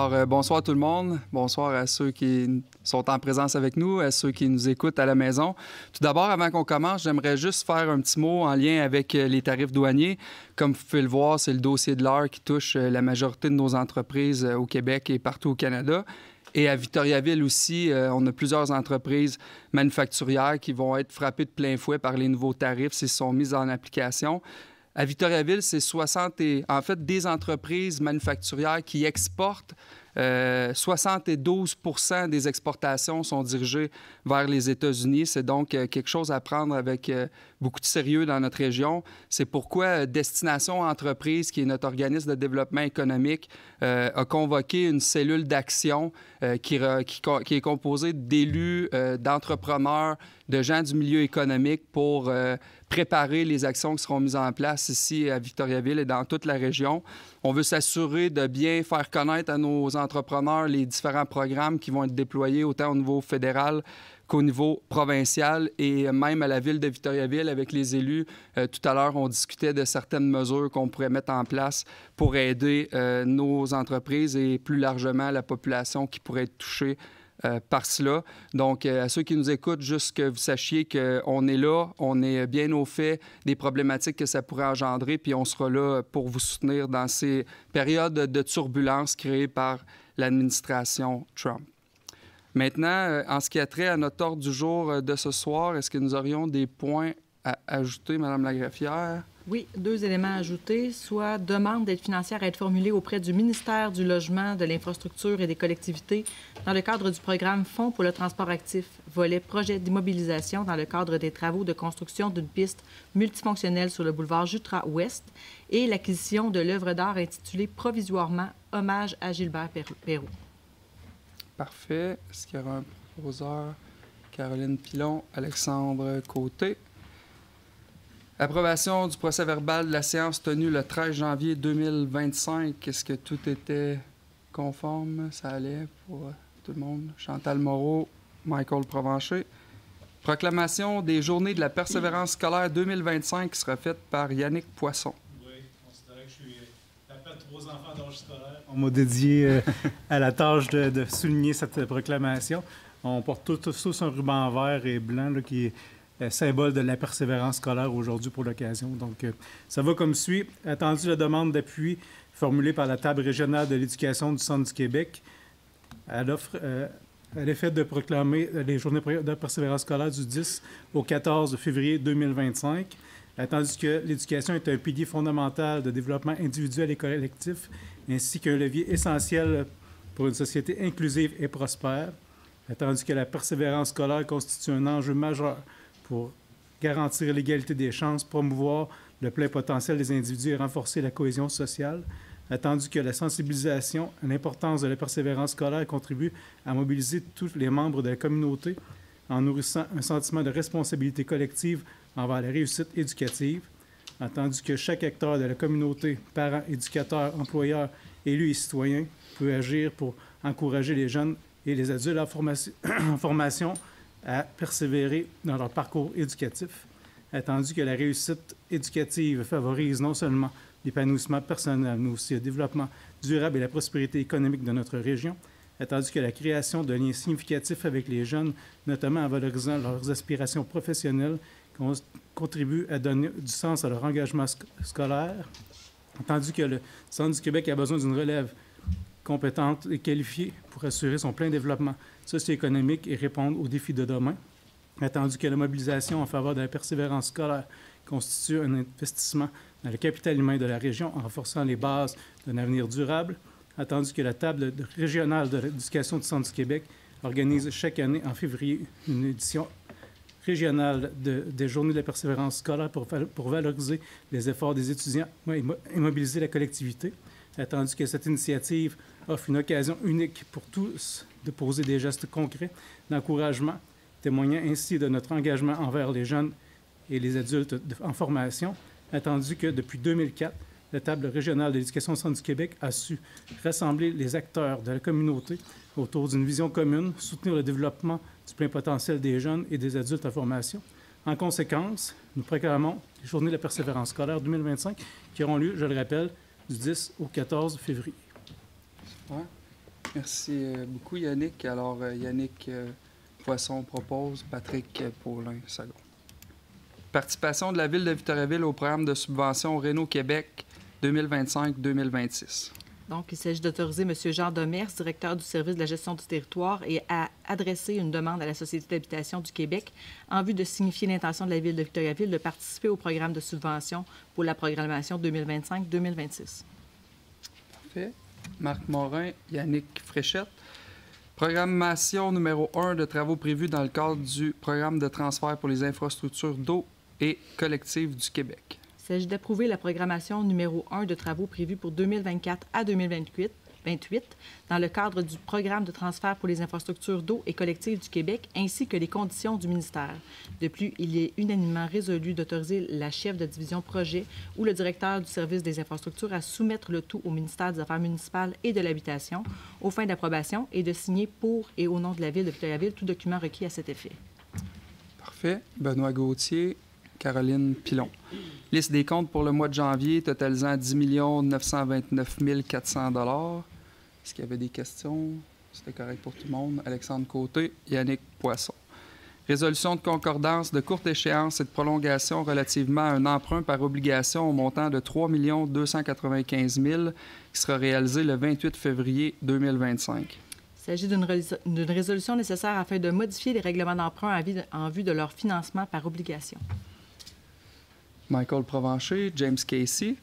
Alors, bonsoir tout le monde. Bonsoir à ceux qui sont en présence avec nous, à ceux qui nous écoutent à la maison. Tout d'abord, avant qu'on commence, j'aimerais juste faire un petit mot en lien avec les tarifs douaniers. Comme vous pouvez le voir, c'est le dossier de l'heure qui touche la majorité de nos entreprises au Québec et partout au Canada. Et à Victoriaville aussi, on a plusieurs entreprises manufacturières qui vont être frappées de plein fouet par les nouveaux tarifs s'ils sont mis en application. À Victoriaville, c'est en fait des entreprises manufacturières qui exportent. 72 % des exportations sont dirigées vers les États-Unis. C'est donc quelque chose à prendre avec beaucoup de sérieux dans notre région. C'est pourquoi Destination Entreprises, qui est notre organisme de développement économique, a convoqué une cellule d'action qui est composée d'élus, d'entrepreneurs, de gens du milieu économique pour préparer les actions qui seront mises en place ici à Victoriaville et dans toute la région. On veut s'assurer de bien faire connaître à nos entrepreneurs les différents programmes qui vont être déployés autant au niveau fédéral qu'au niveau provincial et même à la ville de Victoriaville avec les élus. Tout à l'heure, on discutait de certaines mesures qu'on pourrait mettre en place pour aider nos entreprises et plus largement la population qui pourrait être touchée par cela. Donc, à ceux qui nous écoutent, juste que vous sachiez qu'on est là, on est bien au fait des problématiques que ça pourrait engendrer, puis on sera là pour vous soutenir dans ces périodes de turbulence créées par l'administration Trump. Maintenant, en ce qui a trait à notre ordre du jour de ce soir, est-ce que nous aurions des points à ajouter, Mme la greffière? Oui, 2 éléments à ajouter, soit demande d'aide financière à être formulée auprès du ministère du Logement, de l'Infrastructure et des collectivités dans le cadre du programme Fonds pour le transport actif, volet projet d'immobilisation dans le cadre des travaux de construction d'une piste multifonctionnelle sur le boulevard Jutra-Ouest et l'acquisition de l'œuvre d'art intitulée provisoirement Hommage à Gilbert Perrault. Parfait. Est-ce qu'il y aura un proposeur? Caroline Pilon, Alexandre Côté. Approbation du procès-verbal de la séance tenue le 13 janvier 2025. Est-ce que tout était conforme? Ça allait pour tout le monde? Chantal Moreau, Michael Provencher. Proclamation des Journées de la persévérance scolaire 2025 qui sera faite par Yannick Poisson. Oui, considérant que je suis papa de 3 enfants d'âge scolaire. On m'a dédié à la tâche de souligner cette proclamation. On porte tous un ruban vert et blanc là, qui est symbole de la persévérance scolaire aujourd'hui pour l'occasion. Donc, ça va comme suit. Attendu la demande d'appui formulée par la Table régionale de l'éducation du Centre du Québec à l'effet de proclamer les journées de persévérance scolaire du 10 au 14 février 2025. Attendu que l'éducation est un pilier fondamental de développement individuel et collectif, ainsi qu'un levier essentiel pour une société inclusive et prospère. Attendu que la persévérance scolaire constitue un enjeu majeur pour garantir l'égalité des chances, promouvoir le plein potentiel des individus et renforcer la cohésion sociale. Attendu que la sensibilisation à l'importance de la persévérance scolaire contribue à mobiliser tous les membres de la communauté en nourrissant un sentiment de responsabilité collective envers la réussite éducative. Attendu que chaque acteur de la communauté, parents, éducateurs, employeurs, élus et citoyens, peut agir pour encourager les jeunes et les adultes en formation à persévérer dans leur parcours éducatif, attendu que la réussite éducative favorise non seulement l'épanouissement personnel, mais aussi le développement durable et la prospérité économique de notre région, attendu que la création de liens significatifs avec les jeunes, notamment en valorisant leurs aspirations professionnelles, contribue à donner du sens à leur engagement scolaire, attendu que le Centre du Québec a besoin d'une relève compétente et qualifiée pour assurer son plein développement socio-économique et répondre aux défis de demain. Attendu que la mobilisation en faveur de la persévérance scolaire constitue un investissement dans le capital humain de la région en renforçant les bases d'un avenir durable. Attendu que la Table régionale de l'éducation du Centre du Québec organise chaque année en février une édition régionale des Journées de la persévérance scolaire pour valoriser les efforts des étudiants et mobiliser la collectivité. Attendu que cette initiative offre une occasion unique pour tous de poser des gestes concrets d'encouragement, témoignant ainsi de notre engagement envers les jeunes et les adultes en formation, attendu que depuis 2004, la Table régionale de l'éducation au Centre du Québec a su rassembler les acteurs de la communauté autour d'une vision commune, soutenir le développement du plein potentiel des jeunes et des adultes en formation. En conséquence, nous proclamons les Journées de la persévérance scolaire 2025 qui auront lieu, je le rappelle, du 10 au 14 février. Ouais. Merci beaucoup, Yannick. Alors, Yannick Poisson propose, Patrick Paulin second. Participation de la Ville de Victoriaville au programme de subvention Réno-Québec 2025-2026. Donc, il s'agit d'autoriser M. Jean Demers, directeur du service de la gestion du territoire, et à adresser une demande à la Société d'habitation du Québec en vue de signifier l'intention de la Ville de Victoriaville de participer au programme de subvention pour la programmation 2025-2026. Parfait. Marc Morin, Yannick Fréchette. Programmation numéro 1 de travaux prévus dans le cadre du programme de transfert pour les infrastructures d'eau et collectives du Québec. Il s'agit d'approuver la programmation numéro 1 de travaux prévus pour 2024 à 2028 dans le cadre du programme de transfert pour les infrastructures d'eau et collectives du Québec, ainsi que les conditions du ministère. De plus, il est unanimement résolu d'autoriser la chef de division projet ou le directeur du service des infrastructures à soumettre le tout au ministère des Affaires municipales et de l'Habitation aux fins d'approbation et de signer pour et au nom de la Ville de Victoriaville tout document requis à cet effet. Parfait. Benoît Gauthier, Caroline Pilon. Liste des comptes pour le mois de janvier, totalisant 10 929 400 $. Est-ce qu'il y avait des questions? C'était correct pour tout le monde. Alexandre Côté, Yannick Poisson. Résolution de concordance de courte échéance et de prolongation relativement à un emprunt par obligation au montant de 3 295 000 qui sera réalisé le 28 février 2025. Il s'agit d'une résolution nécessaire afin de modifier les règlements d'emprunt en vue de leur financement par obligation. Michael Provencher, James Casey.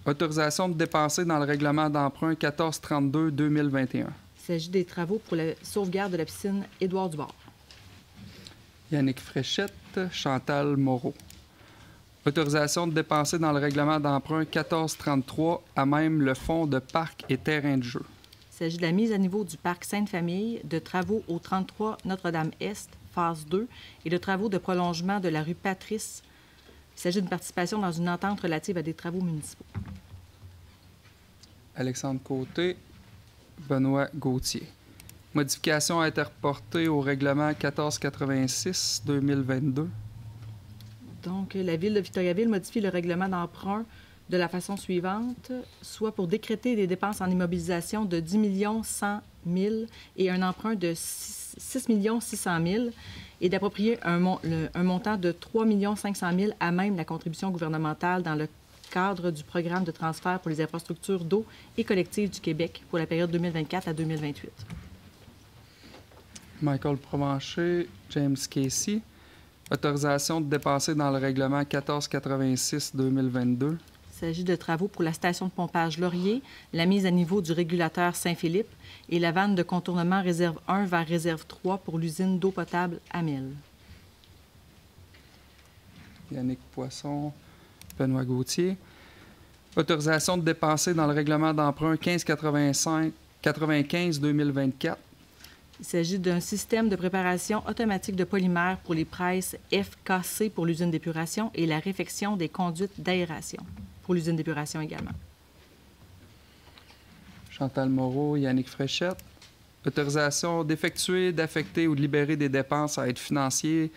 Autorisation de dépenser dans le règlement d'emprunt 1432-2021. Il s'agit des travaux pour la sauvegarde de la piscine Édouard Dubord. Yannick Fréchette, Chantal Moreau. Autorisation de dépenser dans le règlement d'emprunt 1433 à même le fonds de parc et terrain de jeu. Il s'agit de la mise à niveau du parc Sainte-Famille, de travaux au 33 Notre-Dame-Est, phase 2, et de travaux de prolongement de la rue Patrice. Il s'agit d'une participation dans une entente relative à des travaux municipaux. Alexandre Côté, Benoît Gauthier. Modification a été reportée au règlement 1486-2022. Donc, la Ville de Victoriaville modifie le règlement d'emprunt de la façon suivante, soit pour décréter des dépenses en immobilisation de 10 100 000 et un emprunt de 6 600 000 et d'approprier un montant de 3 500 000 à même la contribution gouvernementale dans le cadre du programme de transfert pour les infrastructures d'eau et collectives du Québec pour la période 2024 à 2028. Michael Provencher, James Casey. Autorisation de dépenser dans le règlement 1486-2022. Il s'agit de travaux pour la station de pompage Laurier, la mise à niveau du régulateur Saint-Philippe et la vanne de contournement réserve 1 vers réserve 3 pour l'usine d'eau potable Amel. Yannick Poisson, Benoît Gauthier. Autorisation de dépenser dans le règlement d'emprunt 1595-2024. Il s'agit d'un système de préparation automatique de polymères pour les presses FKC pour l'usine d'épuration et la réfection des conduites d'aération pour l'usine d'épuration également. Chantal Moreau, Yannick Fréchette. Autorisation d'effectuer, d'affecter ou de libérer des dépenses à être financiers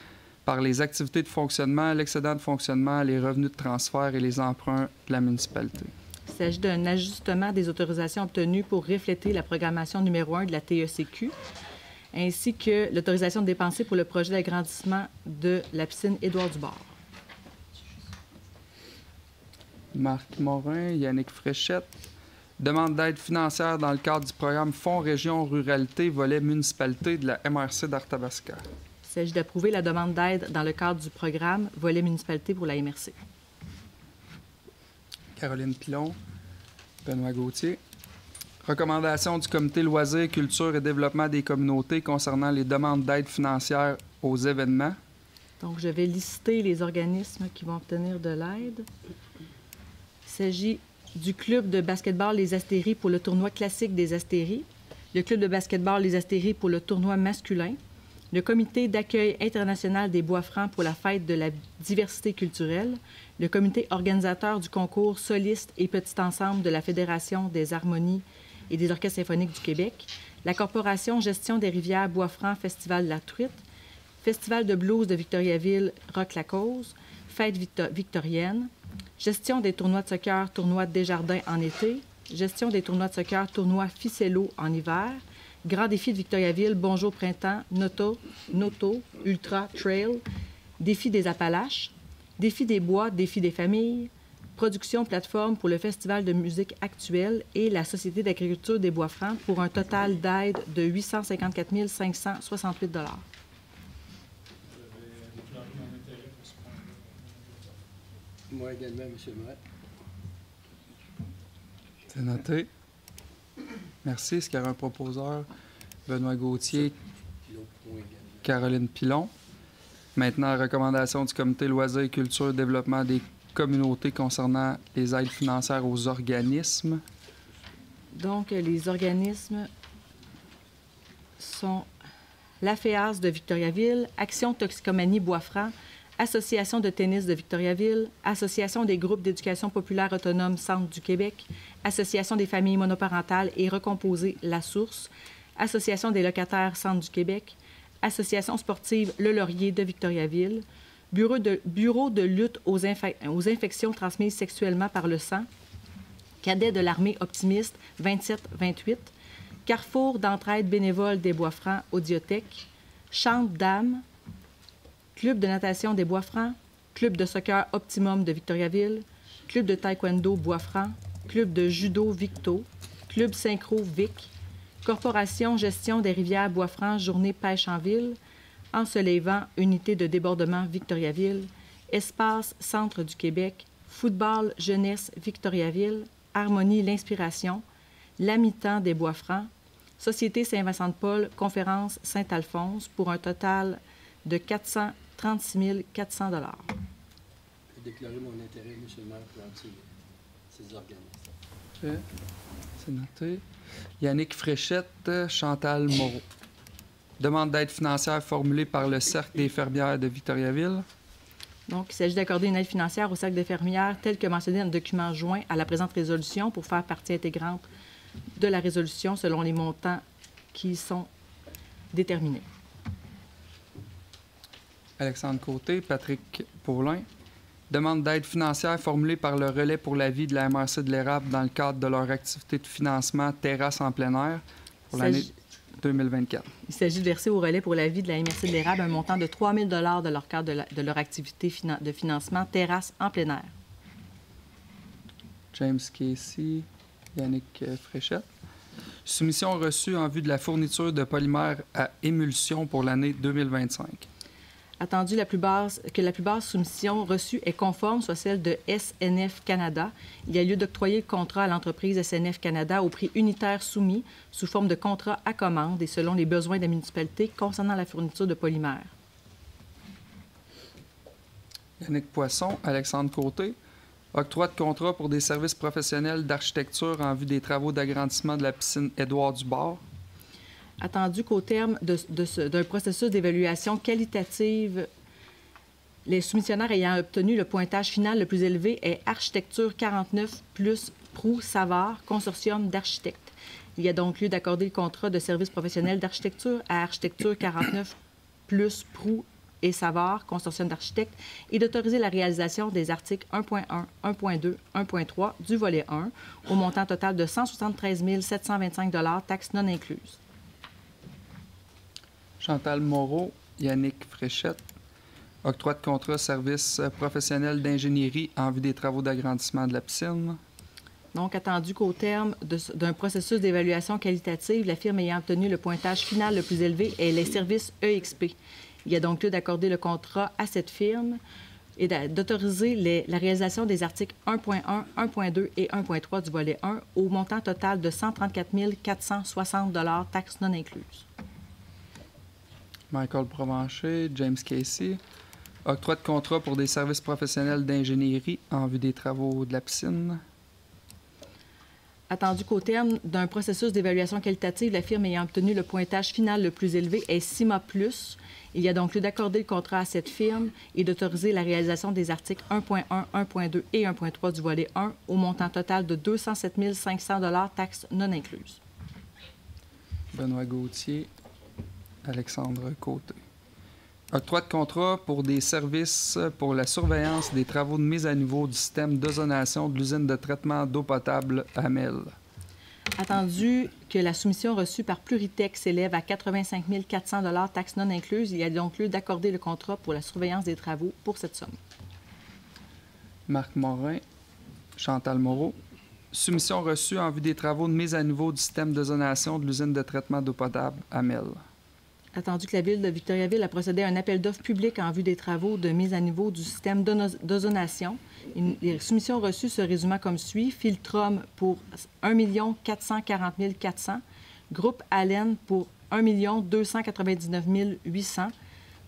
par les activités de fonctionnement, l'excédent de fonctionnement, les revenus de transfert et les emprunts de la municipalité. Il s'agit d'un ajustement des autorisations obtenues pour refléter la programmation numéro 1 de la TECQ, ainsi que l'autorisation de dépenser pour le projet d'agrandissement de la piscine Édouard Dubord. Marc Morin, Yannick Fréchette. Demande d'aide financière dans le cadre du programme Fonds Région Ruralité, volet municipalité de la MRC d'Arthabasca. Il s'agit d'approuver la demande d'aide dans le cadre du programme volet municipalité pour la MRC. Caroline Pilon, Benoît Gauthier. Recommandation du Comité Loisirs, Culture et Développement des communautés concernant les demandes d'aide financière aux événements. Donc, je vais lister les organismes qui vont obtenir de l'aide. Il s'agit du Club de basketball Les Astéries pour le tournoi classique des Astéries, le Club de basketball Les Astéries pour le tournoi masculin, le Comité d'accueil international des Bois-Francs pour la fête de la diversité culturelle, le comité organisateur du concours soliste et petit ensemble de la Fédération des harmonies et des orchestres symphoniques du Québec, la Corporation Gestion des rivières Bois-Francs Festival de la Truite, Festival de blues de Victoriaville Rock la Cause, Fête victorienne, gestion des tournois de soccer, tournois de Desjardins en été, gestion des tournois de soccer, tournois Ficello en hiver, Grand défi de Victoriaville, Bonjour Printemps, Noto, Ultra, Trail, Défi des Appalaches, Défi des Bois, Défi des Familles, Production plateforme pour le Festival de musique actuelle et la Société d'agriculture des Bois-Francs pour un total d'aide de 854 568 $. Moi également, M. le maire. C'est noté. Merci. Est-ce qu'il y aura un proposeur? Benoît Gauthier, Caroline Pilon. Maintenant, recommandation du Comité Loisirs et Culture, développement des communautés concernant les aides financières aux organismes. Donc, les organismes sont l'AFEAS de Victoriaville, Action Toxicomanie Bois-Francs, Association de tennis de Victoriaville, Association des groupes d'éducation populaire autonome Centre du Québec, Association des familles monoparentales et recomposées La Source, Association des locataires Centre du Québec, Association sportive Le Laurier de Victoriaville, Bureau de lutte aux infections transmises sexuellement par le sang, Cadets de l'armée optimiste 27-28, Carrefour d'entraide bénévole des Bois-Francs Audiothèque, Chante d'âme, Club de natation des Bois-Francs, Club de soccer Optimum de Victoriaville, Club de taekwondo Bois-Francs, Club de judo Victo, Club synchro Vic, Corporation gestion des rivières Bois-Francs Journée pêche en ville, Ensoleillement unité de débordement Victoriaville, Espace Centre du Québec, Football jeunesse Victoriaville, Harmonie l'inspiration, l'Ami-temps des Bois-Francs, Société Saint-Vincent-de-Paul, Conférence Saint-Alphonse pour un total de 436 400 $. Je vais déclarer mon intérêt, M. le maire, pour ces organismes. C'est noté. Yannick Fréchette, Chantal Moreau. Demande d'aide financière formulée par le Cercle des fermières de Victoriaville. Donc, il s'agit d'accorder une aide financière au Cercle des fermières tel que mentionné dans le document joint à la présente résolution pour faire partie intégrante de la résolution selon les montants qui sont déterminés. Alexandre Côté, Patrick Paulin. Demande d'aide financière formulée par le Relais pour la vie de la MRC de l'Érable dans le cadre de leur activité de financement terrasse en plein air pour l'année 2024. Il s'agit de verser au Relais pour la vie de la MRC de l'Érable un montant de 3 000 $ de leur cadre de leur activité de financement terrasse en plein air. James Casey, Yannick Fréchette. Soumission reçue en vue de la fourniture de polymères à émulsion pour l'année 2025. Attendu que la plus basse soumission reçue est conforme, soit celle de SNF Canada. Il y a lieu d'octroyer le contrat à l'entreprise SNF Canada au prix unitaire soumis sous forme de contrat à commande et selon les besoins de la municipalité concernant la fourniture de polymères. Yannick Poisson, Alexandre Côté. Octroi de contrat pour des services professionnels d'architecture en vue des travaux d'agrandissement de la piscine Édouard Dubord. Attendu qu'au terme d'un processus d'évaluation qualitative, les soumissionnaires ayant obtenu le pointage final le plus élevé est Architecture 49 plus Proux Savard, consortium d'architectes. Il y a donc lieu d'accorder le contrat de service professionnel d'architecture à Architecture 49 plus Proux et Savard, consortium d'architectes, et d'autoriser la réalisation des articles 1.1, 1.2, 1.3 du volet 1 au montant total de 173 725 $, taxes non incluses. Chantal Moreau, Yannick Fréchette. Octroi de contrat service professionnel d'ingénierie en vue des travaux d'agrandissement de la piscine. Donc, attendu qu'au terme d'un processus d'évaluation qualitative, la firme ayant obtenu le pointage final le plus élevé est les services EXP. Il y a donc lieu d'accorder le contrat à cette firme et d'autoriser la réalisation des articles 1.1, 1.2 et 1.3 du volet 1 au montant total de 134 460 $, taxes non incluses. Michael Provencher, James Casey. Octroi de contrat pour des services professionnels d'ingénierie en vue des travaux de la piscine. Attendu qu'au terme d'un processus d'évaluation qualitative, la firme ayant obtenu le pointage final le plus élevé est CIMA+. Il y a donc lieu d'accorder le contrat à cette firme et d'autoriser la réalisation des articles 1.1, 1.2 et 1.3 du volet 1 au montant total de 207 500 $, taxes non incluses. Benoît Gauthier, Alexandre Côté. Octroi de contrat pour des services pour la surveillance des travaux de mise à niveau du système d'ozonation de l'usine de traitement d'eau potable Amel. Attendu que la soumission reçue par Pluritech s'élève à 85 400 $, taxes non incluses, il y a donc lieu d'accorder le contrat pour la surveillance des travaux pour cette somme. Marc Morin, Chantal Moreau. Soumission reçue en vue des travaux de mise à niveau du système de zonation de l'usine de traitement d'eau potable Amel. Attendu que la Ville de Victoriaville a procédé à un appel d'offres public en vue des travaux de mise à niveau du système d'ozonation. Les soumissions reçues se résumant comme suit. Filtrum pour 1 440 400 $. Groupe Allen pour 1 299 800 $.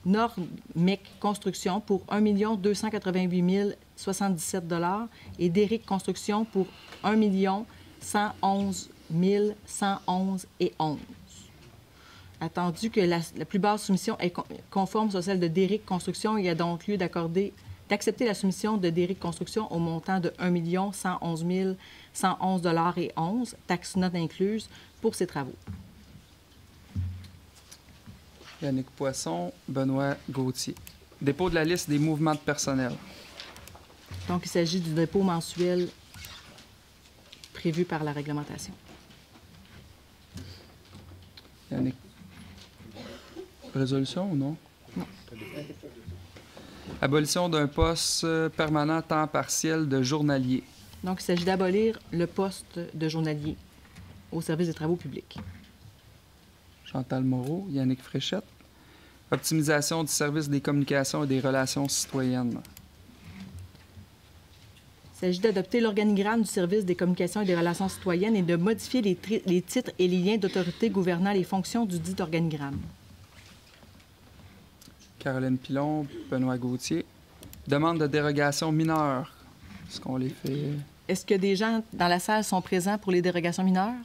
Nord-Mec Construction pour 1 288 077 $. Et Derrick Construction pour 1 111 111 et 11. Attendu que la plus basse soumission est conforme sur celle de Derrick Construction, il y a donc lieu d'accepter la soumission de Derrick Construction au montant de 1 111 111 $ et 11, taxes non incluses, pour ces travaux. Yannick Poisson, Benoît Gauthier. Dépôt de la liste des mouvements de personnel. Donc, il s'agit du dépôt mensuel prévu par la réglementation. Yannick. Résolution ou non? Non. Abolition d'un poste permanent temps partiel de journalier. Donc, il s'agit d'abolir le poste de journalier au service des travaux publics. Chantal Moreau, Yannick Fréchette. Optimisation du service des communications et des relations citoyennes. Il s'agit d'adopter l'organigramme du service des communications et des relations citoyennes et de modifier les titres et les liens d'autorité gouvernant les fonctions du dit organigramme. Caroline Pilon, Benoît Gauthier. Demande de dérogation mineure. Est-ce qu'on les fait? Est-ce que des gens dans la salle sont présents pour les dérogations mineures?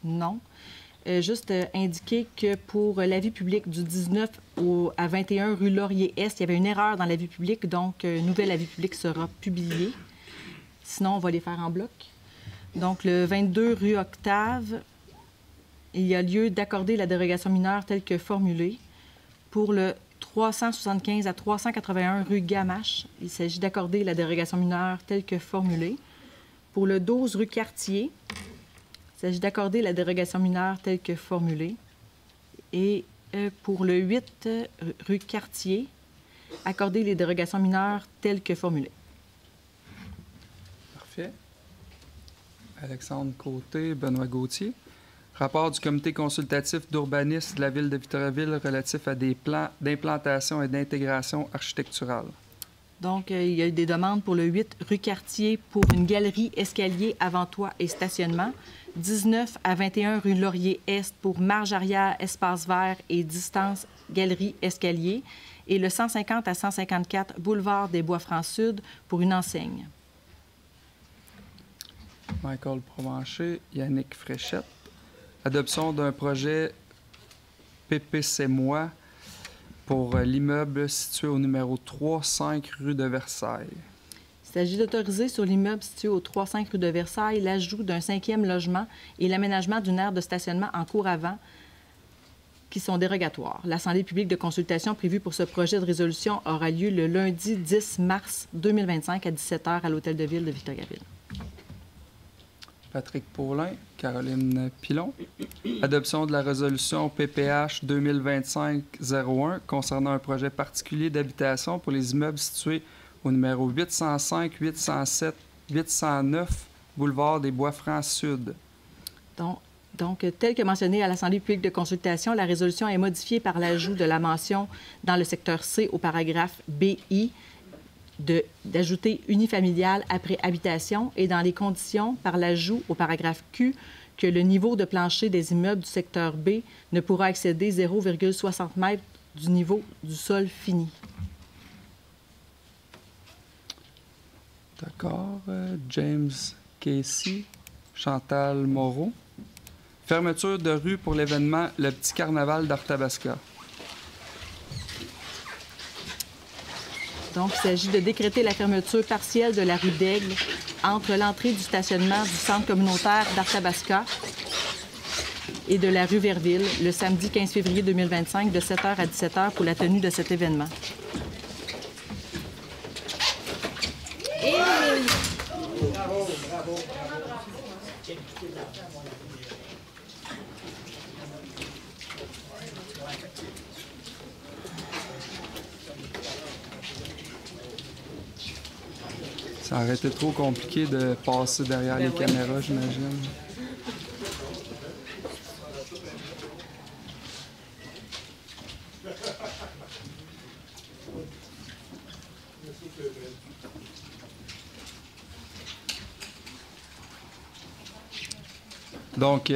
Non. Juste indiquer que pour l'avis public du 19 à 21 rue Laurier-Est, il y avait une erreur dans l'avis public, donc un nouvel avis public sera publié. Sinon, on va les faire en bloc. Donc, le 22 rue Octave, il y a lieu d'accorder la dérogation mineure telle que formulée. Pour le 375 à 381 rue Gamache, il s'agit d'accorder la dérogation mineure telle que formulée. Pour le 12 rue Cartier, il s'agit d'accorder la dérogation mineure telle que formulée. Et pour le 8 rue Cartier, accorder les dérogations mineures telles que formulées. Parfait. Alexandre Côté, Benoît Gauthier. Rapport du comité consultatif d'urbanisme de la Ville de Victoriaville relatif à des plans d'implantation et d'intégration architecturale. Donc, il y a eu des demandes pour le 8 rue Cartier pour une galerie, escalier, avant-toit et stationnement. 19 à 21 rue Laurier-Est pour marge arrière, espace vert et distance galerie, escalier. Et le 150 à 154 boulevard des Bois-Francs-Sud pour une enseigne. Michael Provencher, Yannick Fréchette. Adoption d'un projet PPC-moi pour l'immeuble situé au numéro 3-5 rue de Versailles. Il s'agit d'autoriser sur l'immeuble situé au 3-5 rue de Versailles l'ajout d'un 5e logement et l'aménagement d'une aire de stationnement en cour avant qui sont dérogatoires. L'Assemblée publique de consultation prévue pour ce projet de résolution aura lieu le lundi 10 mars 2025 à 17h à l'Hôtel de Ville de Victoriaville. Patrick Paulin, Caroline Pilon. Adoption de la résolution PPH 2025-01 concernant un projet particulier d'habitation pour les immeubles situés au numéro 805, 807, 809, boulevard des Bois-Francs-Sud. Donc, tel que mentionné à l'Assemblée publique de consultation, la résolution est modifiée par l'ajout de la mention dans le secteur C au paragraphe BI d'ajouter unifamilial après habitation et dans les conditions par l'ajout au paragraphe Q que le niveau de plancher des immeubles du secteur B ne pourra excéder 0,60 m du niveau du sol fini. D'accord. James Casey, Chantal Moreau. Fermeture de rue pour l'événement Le Petit Carnaval d'Arthabasca. Donc, il s'agit de décréter la fermeture partielle de la rue d'Aigle entre l'entrée du stationnement du centre communautaire d'Arthabasca et de la rue Verville le samedi 15 février 2025 de 7h à 17h pour la tenue de cet événement. Ça aurait été trop compliqué de passer derrière les caméras, j'imagine. Donc,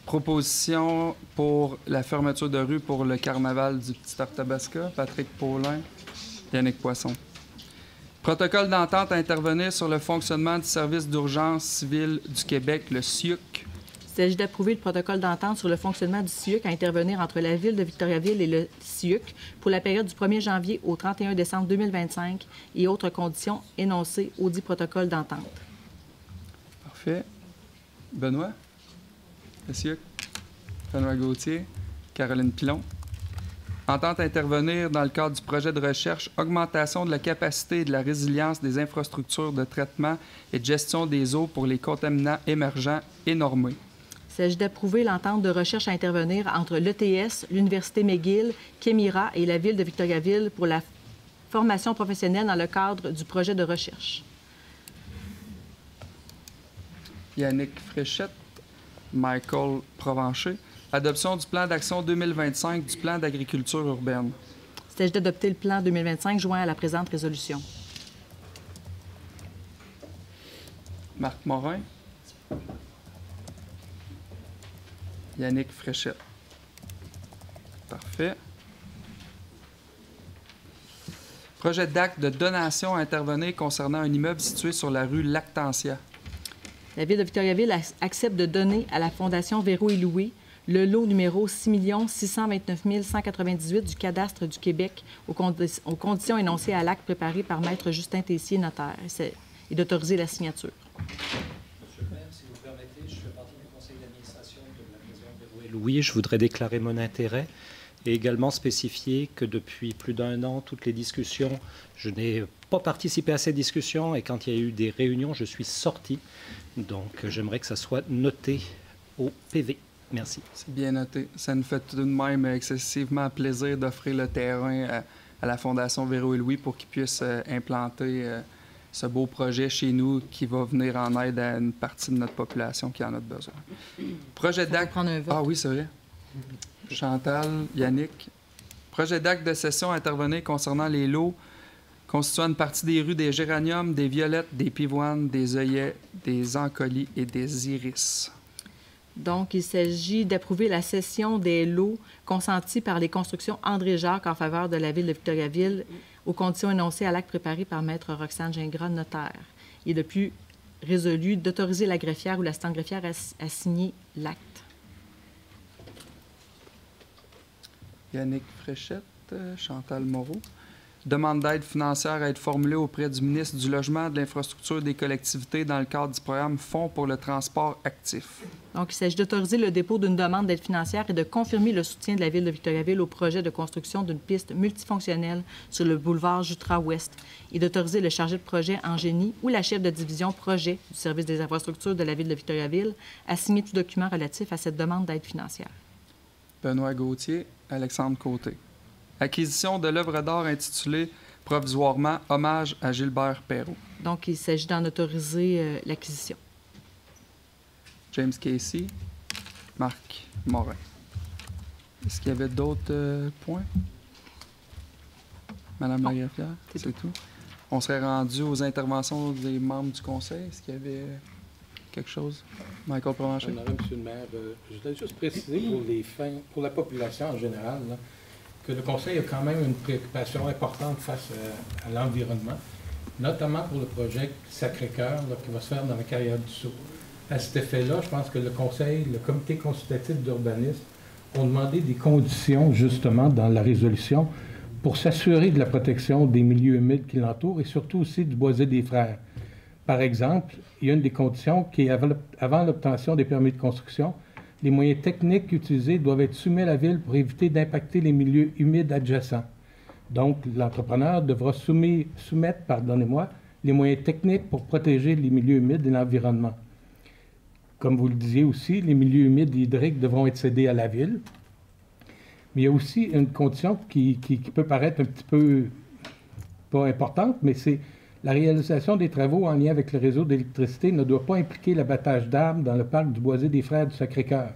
proposition pour la fermeture de rue pour le carnaval du Petit Arthabasca, Patrick Paulin, Yannick Poisson. Protocole d'entente à intervenir sur le fonctionnement du service d'urgence civile du Québec, le SIUC. Il s'agit d'approuver le protocole d'entente sur le fonctionnement du SIUC à intervenir entre la Ville de Victoriaville et le SIUC pour la période du 1er janvier au 31 décembre 2025 et autres conditions énoncées au dit protocole d'entente. Parfait. Benoît, le SIUC. Benoît Gauthier, Caroline Pilon. Entente à intervenir dans le cadre du projet de recherche Augmentation de la capacité et de la résilience des infrastructures de traitement et de gestion des eaux pour les contaminants émergents et normés. Il s'agit d'approuver l'entente de recherche à intervenir entre l'ETS, l'Université McGill, Kémira et la Ville de Victoriaville pour la formation professionnelle dans le cadre du projet de recherche. Yannick Fréchette, Michael Provencher. Adoption du plan d'action 2025 du plan d'agriculture urbaine. Il s'agit d'adopter le plan 2025 joint à la présente résolution. Marc Morin. Yannick Fréchette. Parfait. Projet d'acte de donation à intervenir concernant un immeuble situé sur la rue Lactantia. La Ville de Victoriaville accepte de donner à la Fondation Véro et Louis le lot numéro 6 629 198 du cadastre du Québec aux conditions énoncées à l'acte préparé par Maître Justin Tessier, notaire, et d'autoriser la signature. Monsieur le maire, si vous permettez, je fais partie du conseil d'administration de la maison Véro et Louis. Je voudrais déclarer mon intérêt et également spécifier que depuis plus d'1 an, toutes les discussions, je n'ai pas participé à ces discussions et quand il y a eu des réunions, je suis sorti. Donc, j'aimerais que ça soit noté au PV. Merci. C'est bien noté. Ça nous fait tout de même excessivement plaisir d'offrir le terrain à la Fondation Véro et Louis pour qu'ils puissent implanter ce beau projet chez nous qui va venir en aide à une partie de notre population qui en a besoin. Projet d'acte... prendre un vote. Ah oui, c'est vrai. Chantal, Yannick. Projet d'acte de cession à intervenir concernant les lots constituant une partie des rues des géraniums, des violettes, des pivoines, des œillets, des encolis et des iris. Donc, il s'agit d'approuver la cession des lots consentis par les constructions André Jacques en faveur de la Ville de Victoriaville aux conditions énoncées à l'acte préparé par Maître Roxane Gingras, notaire. Il est depuis résolu d'autoriser la greffière ou l'assistante greffière à signer l'acte. Yannick Fréchette, Chantal Moreau. Demande d'aide financière à être formulée auprès du ministre du Logement, de l'Infrastructure et des collectivités dans le cadre du programme Fonds pour le transport actif. Donc, il s'agit d'autoriser le dépôt d'une demande d'aide financière et de confirmer le soutien de la Ville de Victoriaville au projet de construction d'une piste multifonctionnelle sur le boulevard Jutra-Ouest et d'autoriser le chargé de projet en génie ou la chef de division projet du service des infrastructures de la Ville de Victoriaville à signer tout document relatif à cette demande d'aide financière. Benoît Gauthier, Alexandre Côté. Acquisition de l'œuvre d'art intitulée provisoirement « Hommage à Gilbert Perrault ». Donc, il s'agit d'en autoriser l'acquisition. James Casey, Marc Morin. Est-ce qu'il y avait d'autres points? Madame la greffière, c'est tout. On serait rendu aux interventions des membres du conseil. Est-ce qu'il y avait quelque chose? Michael Provencher. Monsieur le maire, je voudrais juste préciser pour la population en général, là, que le conseil a quand même une préoccupation importante face à l'environnement, notamment pour le projet Sacré-Cœur qui va se faire dans la carrière du Sceau. À cet effet-là, je pense que le conseil, le comité consultatif d'urbanisme ont demandé des conditions, justement, dans la résolution pour s'assurer de la protection des milieux humides qui l'entourent et surtout aussi du boisé des frères. Par exemple, il y a une des conditions qui est avant l'obtention des permis de construction, les moyens techniques utilisés doivent être soumis à la Ville pour éviter d'impacter les milieux humides adjacents. Donc, l'entrepreneur devra soumettre les moyens techniques pour protéger les milieux humides et l'environnement. comme vous le disiez aussi, les milieux humides et hydriques devront être cédés à la ville. Mais il y a aussi une condition qui peut paraître un petit peu pas importante, mais c'est la réalisation des travaux en lien avec le réseau d'électricité ne doit pas impliquer l'abattage d'arbres dans le parc du Boisé des Frères du Sacré-Cœur.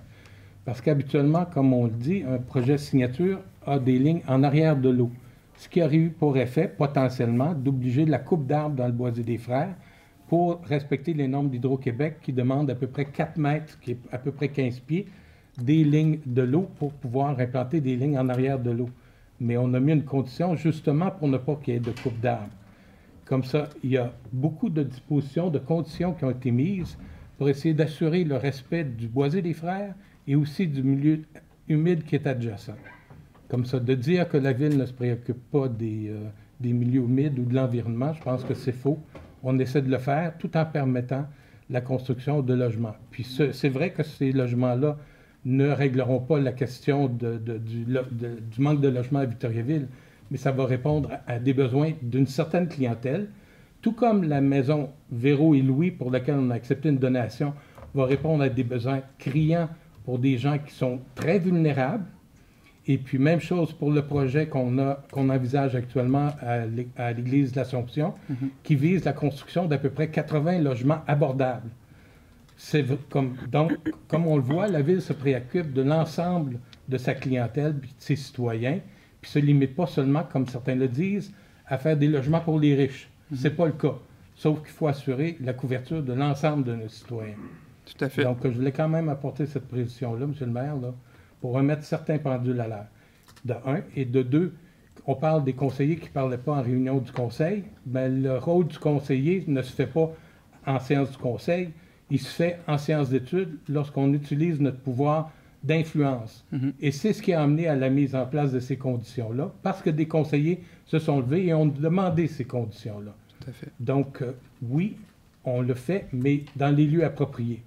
Parce qu'habituellement, comme on le dit, un projet signature a des lignes en arrière de l'eau, ce qui aurait eu pour effet, potentiellement, d'obliger la coupe d'arbres dans le Boisé des Frères pour respecter les normes d'Hydro-Québec qui demandent à peu près 4 mètres, qui est à peu près 15 pieds, des lignes de l'eau pour pouvoir implanter des lignes en arrière de l'eau. Mais on a mis une condition justement pour ne pas qu'il y ait de coupe d'arbres. Comme ça, il y a beaucoup de dispositions, de conditions qui ont été mises pour essayer d'assurer le respect du Boisé des Frères et aussi du milieu humide qui est adjacent. Comme ça, de dire que la Ville ne se préoccupe pas des milieux humides ou de l'environnement, je pense que c'est faux. On essaie de le faire tout en permettant la construction de logements. Puis c'est vrai que ces logements-là ne régleront pas la question du manque de logements à Victoriaville, mais ça va répondre à des besoins d'une certaine clientèle, tout comme la maison Véro et Louis, pour laquelle on a accepté une donation, va répondre à des besoins criants pour des gens qui sont très vulnérables. Et puis, même chose pour le projet qu'on envisage actuellement à l'Église de l'Assomption, qui vise la construction d'à peu près 80 logements abordables. Donc, comme on le voit, la Ville se préoccupe de l'ensemble de sa clientèle et de ses citoyens, puis ne se limite pas seulement, comme certains le disent, à faire des logements pour les riches. Ce n'est pas le cas. Sauf qu'il faut assurer la couverture de l'ensemble de nos citoyens. Tout à fait. Donc, je voulais quand même apporter cette précision-là, M. le maire, là, pour remettre certains pendules à l'heure. De un. Et de deux, on parle des conseillers qui ne parlaient pas en réunion du conseil. Bien, le rôle du conseiller ne se fait pas en séance du conseil. Il se fait en séance d'études lorsqu'on utilise notre pouvoir d'influence. Et c'est ce qui a amené à la mise en place de ces conditions-là, parce que des conseillers se sont levés et ont demandé ces conditions-là. Tout à fait. Donc, oui, on le fait, mais dans les lieux appropriés.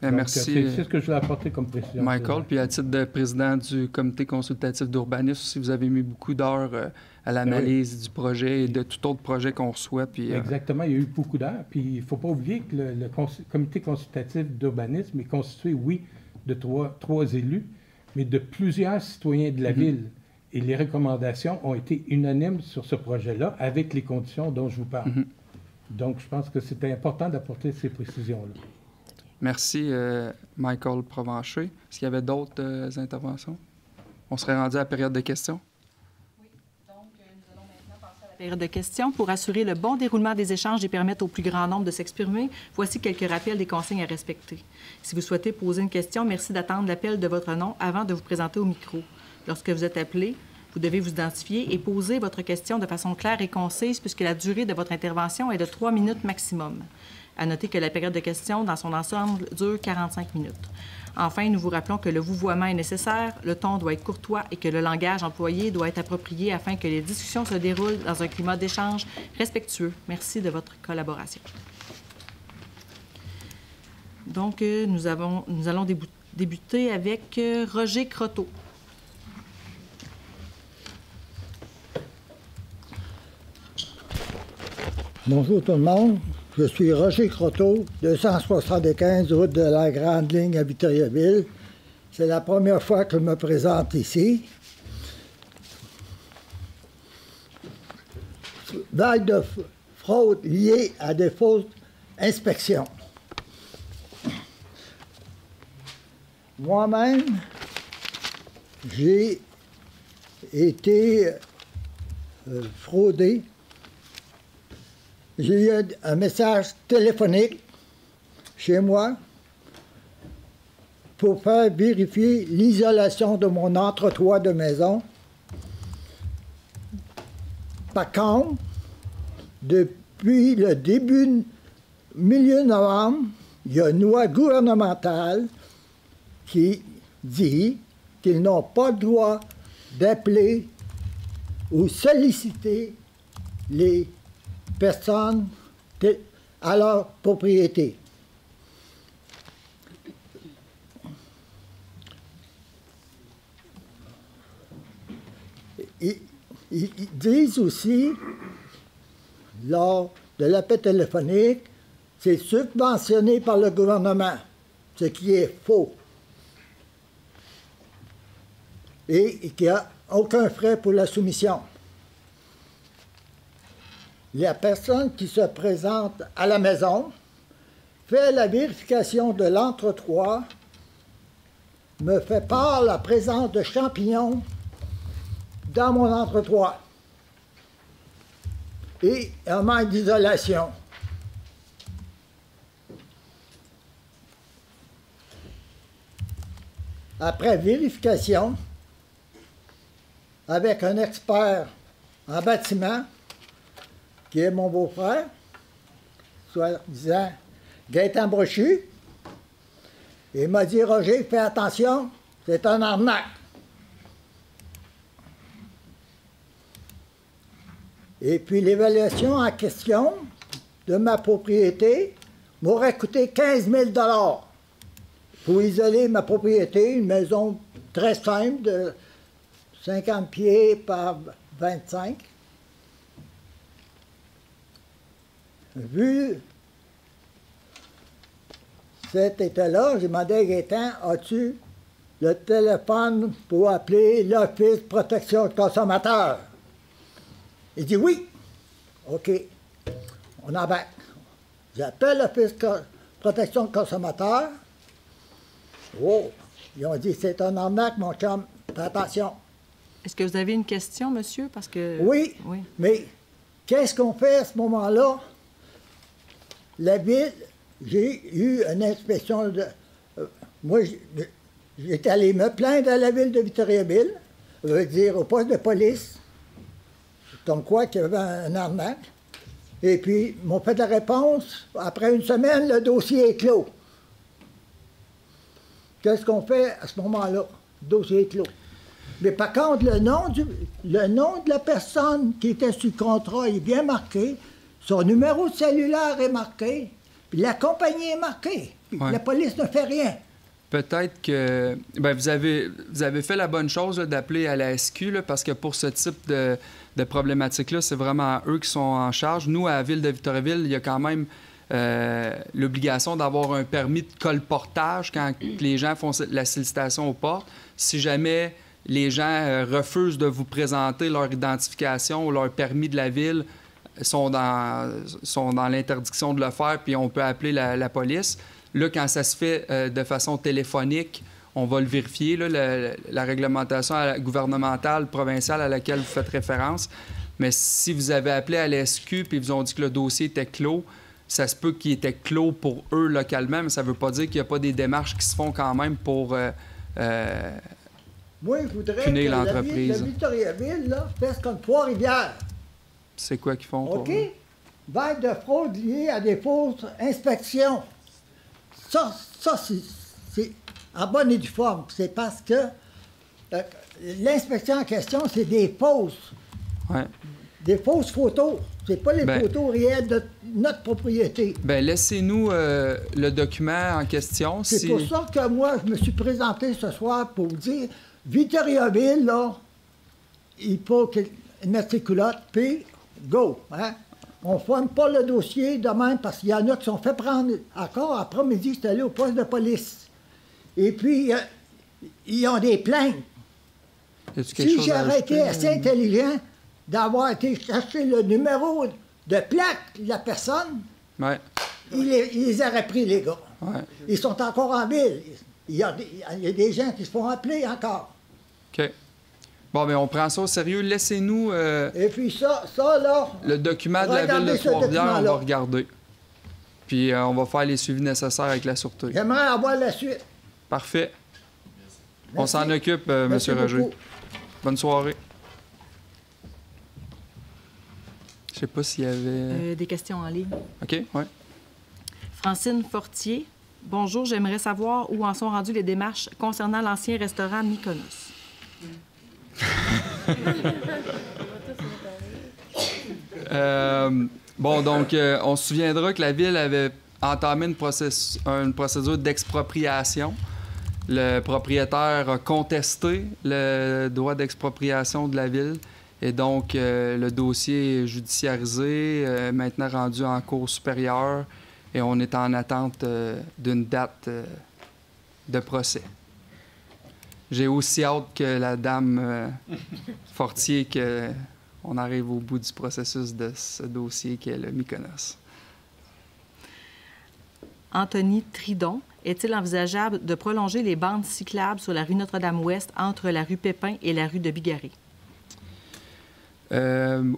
Donc, merci. C'est ce que je voulais apporter comme précision. Michael, puis à titre de président du comité consultatif d'urbanisme, aussi, vous avez mis beaucoup d'heures à l'analyse du projet et de tout autre projet qu'on reçoit. Puis, Exactement, il y a eu beaucoup d'heures. Puis il ne faut pas oublier que le comité consultatif d'urbanisme est constitué, oui, de trois élus, mais de plusieurs citoyens de la ville. Et les recommandations ont été unanimes sur ce projet-là, avec les conditions dont je vous parle. Donc, je pense que c'était important d'apporter ces précisions-là. Merci, Michael Provencher. Est-ce qu'il y avait d'autres interventions? On serait rendu à la période de questions. Oui, donc nous allons maintenant passer à la période de questions. Pour assurer le bon déroulement des échanges et permettre au plus grand nombre de s'exprimer, voici quelques rappels des consignes à respecter. Si vous souhaitez poser une question, merci d'attendre l'appel de votre nom avant de vous présenter au micro. Lorsque vous êtes appelé, vous devez vous identifier et poser votre question de façon claire et concise puisque la durée de votre intervention est de 3 minutes maximum. À noter que la période de questions dans son ensemble dure 45 minutes. Enfin, nous vous rappelons que le vouvoiement est nécessaire, le ton doit être courtois et que le langage employé doit être approprié afin que les discussions se déroulent dans un climat d'échange respectueux. Merci de votre collaboration. Donc, nous allons débuter avec Roger Croteau. Bonjour tout le monde. Je suis Roger Croteau, 275 route de la Grande Ligne à Victoriaville. C'est la première fois que je me présente ici. Vague de fraude liée à des fausses inspections. Moi-même, j'ai été fraudé. J'ai eu un message téléphonique chez moi pour faire vérifier l'isolation de mon entretoit de maison. Par contre, depuis le milieu novembre, il y a une loi gouvernementale qui dit qu'ils n'ont pas le droit d'appeler ou solliciter les personnes à leur propriété. Ils disent aussi, lors de l'appel téléphonique, c'est subventionné par le gouvernement, ce qui est faux. Et qu'il n'y a aucun frais pour la soumission. La personne qui se présente à la maison fait la vérification de l'entretoit, me fait part la présence de champignons dans mon entretoit et un manque d'isolation. Après vérification, avec un expert en bâtiment, qui est mon beau-frère, soit disant Gaëtan Brochu, il m'a dit, Roger, fais attention, c'est un arnaque. Et puis l'évaluation en question de ma propriété m'aurait coûté 15 000 pour isoler ma propriété, une maison très simple de 50 pieds par 25. Vu cet état-là, j'ai demandé à Gaëtan, as-tu le téléphone pour appeler l'Office de protection du consommateur? Il dit oui. OK. On embarque. J'appelle l'Office de protection du consommateur. Oh! Ils ont dit, c'est un arnaque, mon chum. Fais attention. Est-ce que vous avez une question, monsieur? Parce que... Oui, mais qu'est-ce qu'on fait à ce moment-là? La ville, j'ai eu une inspection de... moi, j'étais allé me plaindre à la ville de Victoriaville, je veux dire au poste de police, comme quoi qu'il y avait un arnaque. Et puis, ils m'ont fait la réponse. Après une semaine, le dossier est clos. Qu'est-ce qu'on fait à ce moment-là? Le dossier est clos. Mais par contre, le nom de la personne qui était sur le contrat est bien marqué, son numéro de cellulaire est marqué, puis la compagnie est marquée. La police ne fait rien. Peut-être que vous avez fait la bonne chose d'appeler à la SQ, là, parce que pour ce type de problématique-là, c'est vraiment eux qui sont en charge. Nous, à la ville de Victoriaville, il y a quand même l'obligation d'avoir un permis de colportage quand les gens font la sollicitation aux portes. Si jamais les gens refusent de vous présenter leur identification ou leur permis de la ville, sont dans l'interdiction de le faire, puis on peut appeler la police. Là, quand ça se fait de façon téléphonique, on va le vérifier, là, la réglementation gouvernementale, provinciale à laquelle vous faites référence. Mais si vous avez appelé à l'SQ puis ils vous ont dit que le dossier était clos, ça se peut qu'il était clos pour eux localement, mais ça ne veut pas dire qu'il n'y a pas des démarches qui se font quand même pour moi, je voudrais punir que l'entreprise. La ville de Victoriaville là, fasse comme Trois-Rivières. C'est quoi qu'ils font? OK? Vague de fraude liée à des fausses inspections. Ça c'est en bonne et due forme. C'est parce que l'inspection en question, c'est des fausses. Ouais. Des fausses photos. C'est pas les photos réelles de notre propriété. Bien, laissez-nous le document en question. C'est pour ça que moi, je me suis présenté ce soir pour vous dire, Victoriaville, là, il faut qu'ils mettent ses culottes, puis go. Hein? On ne ferme pas le dossier de même parce qu'il y en a qui sont fait prendre encore après-midi, c'est allé au poste de police. Et puis, ils ont des plaintes. Si j'aurais été assez intelligent d'avoir été chercher le numéro de plaque de la personne, ils les auraient pris, les gars. Ouais. Ils sont encore en ville. Il y a des gens qui se font appeler encore. OK. Bon, bien, on prend ça au sérieux. Laissez-nous et puis ça, là... le document de la ville de Trois-Rivières, on va regarder. Puis on va faire les suivis nécessaires avec la sûreté. J'aimerais avoir la suite. Parfait. Merci. On s'en occupe, M. Roger. Bonne soirée. Je sais pas s'il y avait... des questions en ligne. OK, oui. Francine Fortier. Bonjour, j'aimerais savoir où en sont rendues les démarches concernant l'ancien restaurant Mykonos. Bon, donc, on se souviendra que la Ville avait entamé une procédure d'expropriation. Le propriétaire a contesté le droit d'expropriation de la Ville. Et donc, le dossier est judiciarisé, maintenant rendu en cour supérieure. et on est en attente d'une date de procès. J'ai aussi hâte que la dame Fortier, qu'on arrive au bout du processus de ce dossier qui est le Mykonos. Anthony Tridon, est-il envisageable de prolonger les bandes cyclables sur la rue Notre-Dame-Ouest entre la rue Pépin et la rue de Bigarré?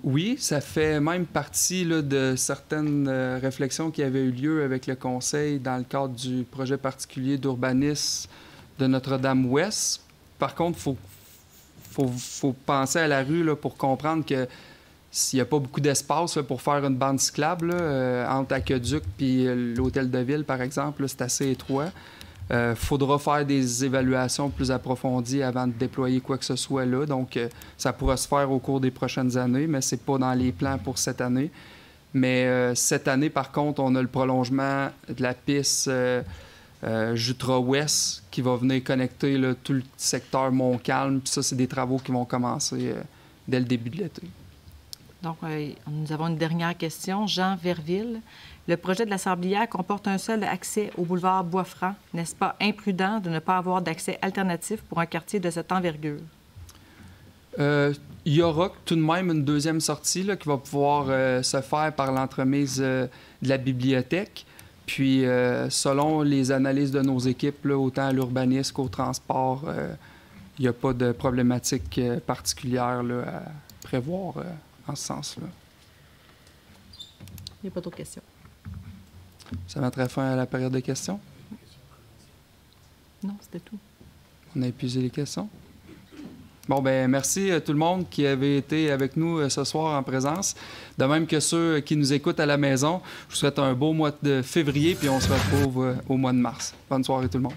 Oui, ça fait même partie là, de certaines réflexions qui avaient eu lieu avec le Conseil dans le cadre du projet particulier d'urbanisme de Notre-Dame-Ouest. Par contre, il faut penser à la rue là, pour comprendre que s'il n'y a pas beaucoup d'espace là, pour faire une bande cyclable, là, entre Aqueduc et l'Hôtel de Ville, par exemple, là, c'est assez étroit. Faudra faire des évaluations plus approfondies avant de déployer quoi que ce soit là. Donc, ça pourra se faire au cours des prochaines années, mais ce n'est pas dans les plans pour cette année. Mais cette année, par contre, on a le prolongement de la piste Jutra-Ouest qui va venir connecter là, tout le secteur Montcalm. Puis ça, c'est des travaux qui vont commencer dès le début de l'été. Donc, nous avons une dernière question. Jean Verville. Le projet de la Sablière comporte un seul accès au boulevard Boisfranc. N'est-ce pas imprudent de ne pas avoir d'accès alternatif pour un quartier de cette envergure? Il y aura tout de même une deuxième sortie là, qui va pouvoir se faire par l'entremise de la bibliothèque. Puis, selon les analyses de nos équipes, là, autant à l'urbanisme qu'au transport, il n'y a pas de problématique particulière là, à prévoir en ce sens-là. Il n'y a pas d'autres questions. Ça mettrait fin à la période de questions? Non, c'était tout. On a épuisé les questions? Bon, ben merci à tout le monde qui avait été avec nous ce soir en présence. De même que ceux qui nous écoutent à la maison, je vous souhaite un beau mois de février, puis on se retrouve au mois de mars. Bonne soirée tout le monde.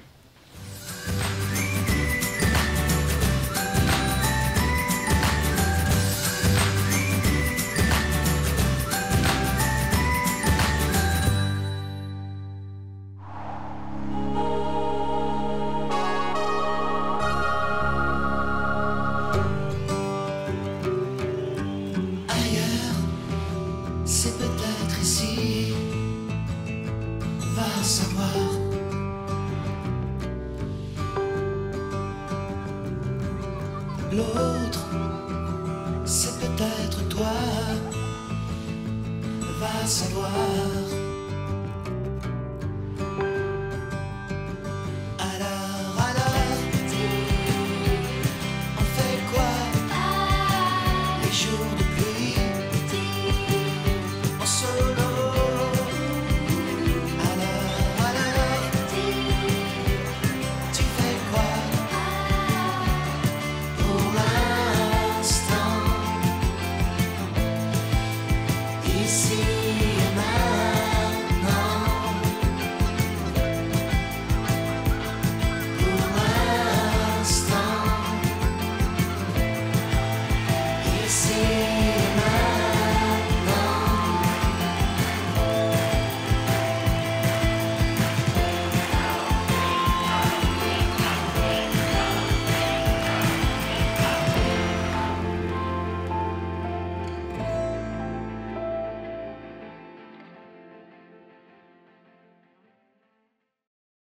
C'est peut-être ici, va savoir. L'autre